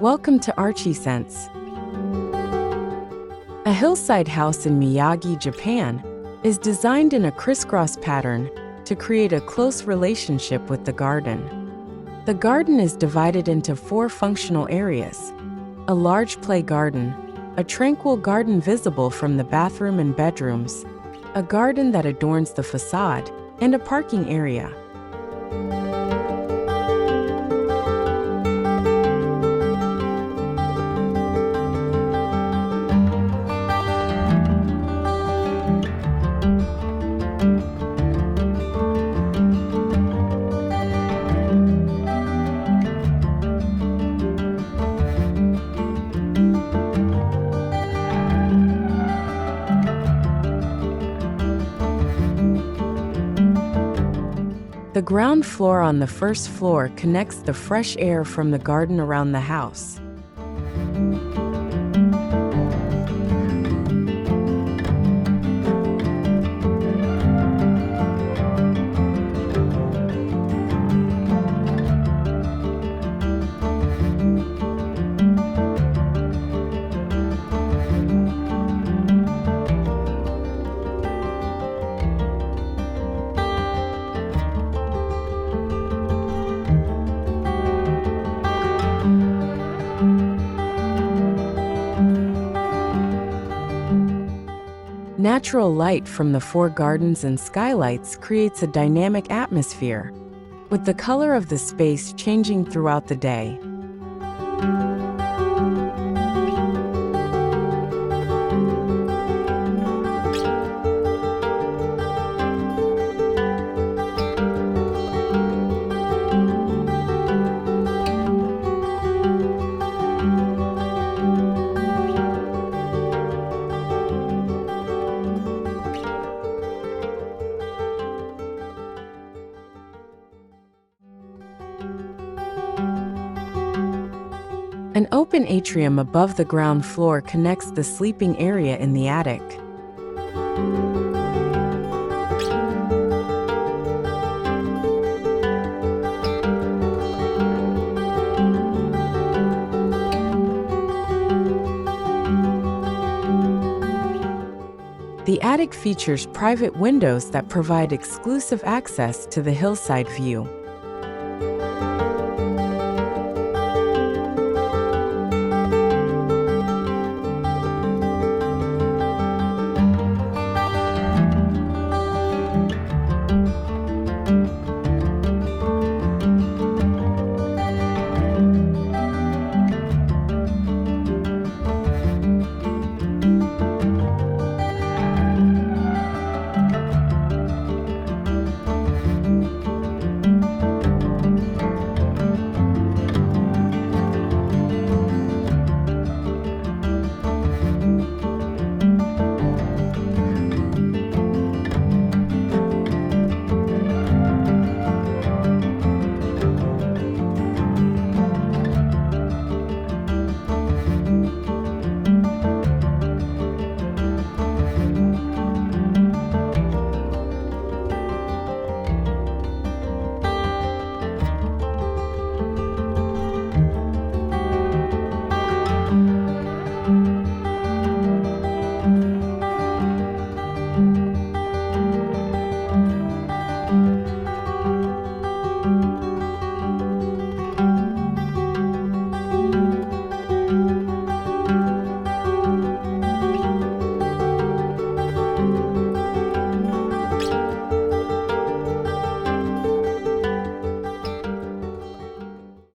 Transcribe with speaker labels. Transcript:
Speaker 1: Welcome to Archiesense. A hillside house in Miyagi, Japan, is designed in a crisscross pattern to create a close relationship with the garden. The garden is divided into 4 functional areas: a large play garden, a tranquil garden visible from the bathroom and bedrooms, a garden that adorns the facade, and a parking area. The ground floor on the first floor connects the fresh air from the garden around the house. Natural light from the 4 gardens and skylights creates a dynamic atmosphere, with the color of the space changing throughout the day. An open atrium above the ground floor connects the sleeping area in the attic. The attic features private windows that provide exclusive access to the hillside view.